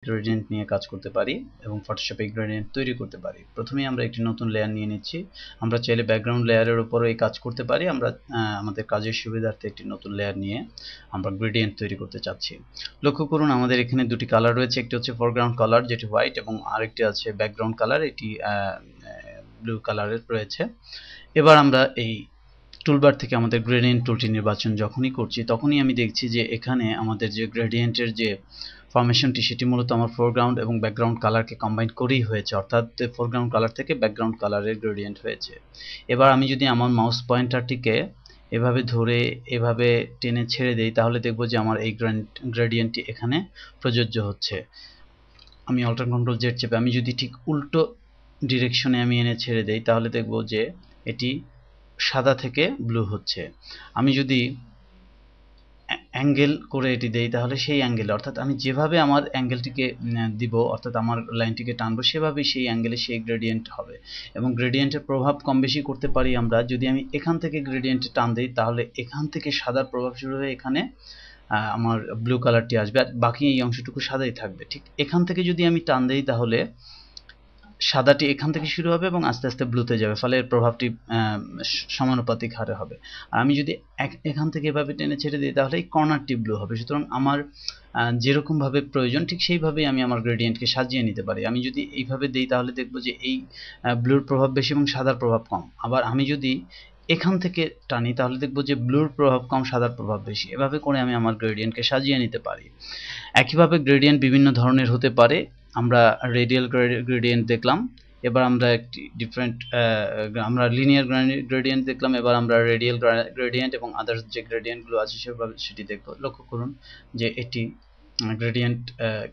Gradient নিয়ে কাজ করতে পারি এবং ফটোশপে গ্রেডিয়েন্ট তৈরি করতে পারি। প্রথমেই আমরা একটি নতুন লেয়ার নিয়ে নিচ্ছি। আমরা চাইলে ব্যাকগ্রাউন্ড লেয়ারের উপরও এই কাজ করতে পারি। আমরা আমাদের কাজের সুবিধার্থে একটি নতুন লেয়ার নিয়ে আমরা গ্রেডিয়েন্ট তৈরি করতে চাচ্ছি। লক্ষ্য করুন আমাদের এখানে দুটি কালার রয়েছে, একটি হচ্ছে ফোরগ্রাউন্ড কালার যেটি হোয়াইট এবং আরেকটি আছে ব্যাকগ্রাউন্ড কালার, এটি ব্লু কালারের রয়েছে। এবার আমরা এই টুলবার থেকে আমাদের গ্রেডিয়েন্ট টুলটি নির্বাচন যখনই করছি তখনই আমি দেখছি যে এখানে আমাদের যে গ্রেডিয়েন্টের যে ফরমেশনটি সেটি মূলত আমার ফোরগ্রাউন্ড এবং ব্যাকগ্রাউন্ড কালারকে কম্বাইন করেই হয়েছে, অর্থাৎ ফোরগ্রাউন্ড কালার থেকে ব্যাকগ্রাউন্ড কালারের গ্রেডিয়েন্ট হয়েছে। এবার আমি যদি আমার মাউস পয়েন্টারটিকে এভাবে ধরে এভাবে টেনে ছেড়ে দেই তাহলে দেখব যে আমার এই গ্রেডিয়েন্টটি এখানে প্রযোজ্য হচ্ছে। আমি অল্টার কন্ট্রোল জেড চেপে আমি যদি ঠিক উল্টো ডিরেকশনে আমি এনে ছেড়ে দেই তাহলে দেখব যে এটি সাদা থেকে ব্লু হচ্ছে। আমি যদি অ্যাঙ্গেল করে এটি দেই তাহলে সেই অ্যাঙ্গেলে, অর্থাৎ আমি যেভাবে আমার অ্যাঙ্গেলটিকে দিব অর্থাৎ আমার লাইনটিকে টানবো সেভাবেই সেই অ্যাঙ্গেলে সেই গ্রেডিয়েন্ট হবে। এবং গ্রেডিয়েন্টের প্রভাব কম বেশি করতে পারি আমরা। যদি আমি এখান থেকে গ্রেডিয়েন্টে টান দিই তাহলে এখান থেকে সাদার প্রভাব শুরু হয়ে এখানে আমার ব্লু কালারটি আসবে আর বাকি এই অংশটুকু সাদাই থাকবে। ঠিক এখান থেকে যদি আমি টান দিই তাহলে সাদাটি এখান থেকে শুরু হবে এবং আস্তে আস্তে ব্লুতে যাবে, ফলে এর প্রভাবটি সমানুপাতিক হারে হবে। আর আমি যদি এখান থেকে এভাবে টেনে ছেড়ে দিই তাহলে এই কর্নারটি ব্লু হবে। সুতরাং আমার যেরকমভাবে প্রয়োজন ঠিক সেইভাবেই আমি আমার গ্রেডিয়েন্টকে সাজিয়ে নিতে পারি। আমি যদি এইভাবে দিই তাহলে দেখব যে এই ব্লুর প্রভাব বেশি এবং সাদার প্রভাব কম। আবার আমি যদি এখান থেকে টানি তাহলে দেখব যে ব্লুর প্রভাব কম সাদার প্রভাব বেশি। এভাবে করে আমি আমার গ্রেডিয়েন্টকে সাজিয়ে নিতে পারি। একইভাবে গ্রেডিয়েন্ট বিভিন্ন ধরনের হতে পারে। আমরা রেডিয়াল গ্রেডিয়েন্ট দেখলাম, এবার আমরা একটি ডিফারেন্ট আমরা লিনিয়ার গ্রেডিয়েন্ট দেখলাম, এবার আমরা রেডিয়াল গ্রেডিয়েন্ট এবং আদার্স যে গ্রেডিয়েন্টগুলো আছে সেটি দেখব। লক্ষ্য করুন যে এটি গ্রেডিয়েন্ট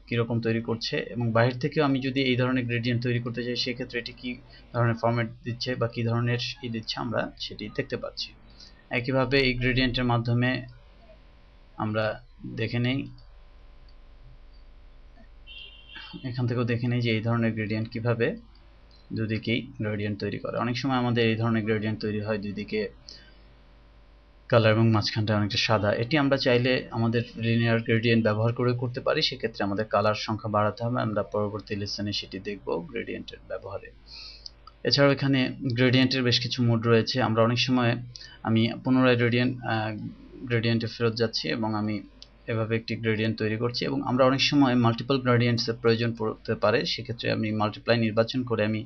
কীরকম তৈরি করছে এবং বাইরে থেকেও আমি যদি এই ধরনের গ্রেডিয়েন্ট তৈরি করতে চাই সেক্ষেত্রে এটি কী ধরনের ফরম্যাট দিচ্ছে বা কী ধরনের দিচ্ছে আমরা সেটি দেখতে পাচ্ছি। একইভাবে এই গ্রেডিয়েন্টের মাধ্যমে আমরা দেখে নেই, এখান থেকেও দেখে নেই যে এই ধরনের গ্রেডিয়েন্ট কিভাবে দুদিকেই গ্রেডিয়েন্ট তৈরি করে। অনেক সময় আমাদের এই ধরনের গ্রেডিয়েন্ট তৈরি হয় দুদিকে কালার এবং মাঝখানটা অনেকটা সাদা। এটি আমরা চাইলে আমাদের লিনিয়ার গ্রেডিয়েন্ট ব্যবহার করে করতে পারি, সেক্ষেত্রে আমাদের কালার সংখ্যা বাড়াতে হবে। আমরা পরবর্তী লেসনে সেটি দেখব গ্রেডিয়েন্টের ব্যবহারে। এছাড়াও এখানে গ্রেডিয়েন্টের বেশ কিছু মোড রয়েছে। আমরা অনেক সময় আমি পুনরায় গ্রেডিয়েন্টে ফেরত যাচ্ছি এবং আমি এভাবে একটি গ্রেডিয়েন্ট তৈরি করছি এবং আমরা অনেক সময় মাল্টিপল গ্রেডিয়েন্টসের প্রয়োজন পড়তে পারে, সেক্ষেত্রে আমি মাল্টিপ্লাই নির্বাচন করে আমি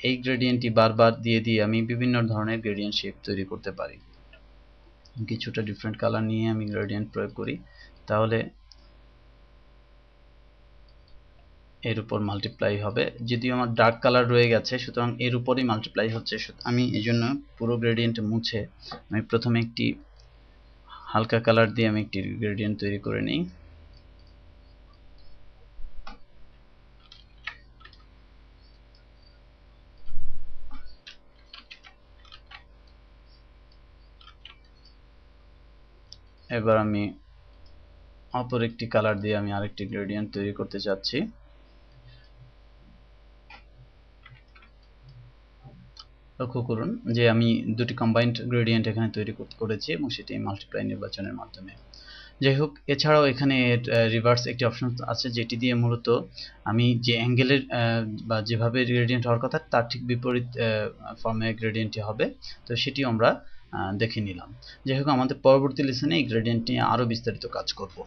এই গ্রেডিয়েন্টটি বারবার দিয়ে আমি বিভিন্ন ধরনের গ্রেডিয়েন্ট শেপ তৈরি করতে পারি। কিছুটা ডিফারেন্ট কালার নিয়ে আমি গ্রেডিয়েন্ট প্রয়োগ করি তাহলে এর উপর মাল্টিপ্লাই হবে। যদিও আমার ডার্ক কালার রয়ে গেছে সুতরাং এর উপরই মাল্টিপ্লাই হচ্ছে। আমি এই জন্য পুরো গ্রেডিয়েন্ট মুছে আমি প্রথমে একটি হালকা কালার দিয়ে আমি একটি গ্রেডিয়েন্ট তৈরি করে নিই। এবার আমি অপর একটি কালার দিয়ে আমি আরেকটি গ্রেডিয়েন্ট তৈরি করতে চাচ্ছি। লক্ষ্য করুন যে আমি দুটি কম্বাইন্ড গ্রেডিয়েন্ট এখানে তৈরি করেছি এবং সেটি মাল্টিপ্লাই নির্বাচনের মাধ্যমে। যাই হোক, এছাড়াও এখানে রিভার্স একটি অপশন আছে যেটি দিয়ে মূলত আমি যে অ্যাঙ্গেলের বা যেভাবে গ্রেডিয়েন্ট হওয়ার কথা তার ঠিক বিপরীত ফর্মে গ্রেডিয়েন্টটি হবে, তো সেটিও আমরা দেখে নিলাম। যাই হোক, আমাদের পরবর্তী লেসনে এই গ্রেডিয়েন্ট নিয়ে আরও বিস্তারিত কাজ করব।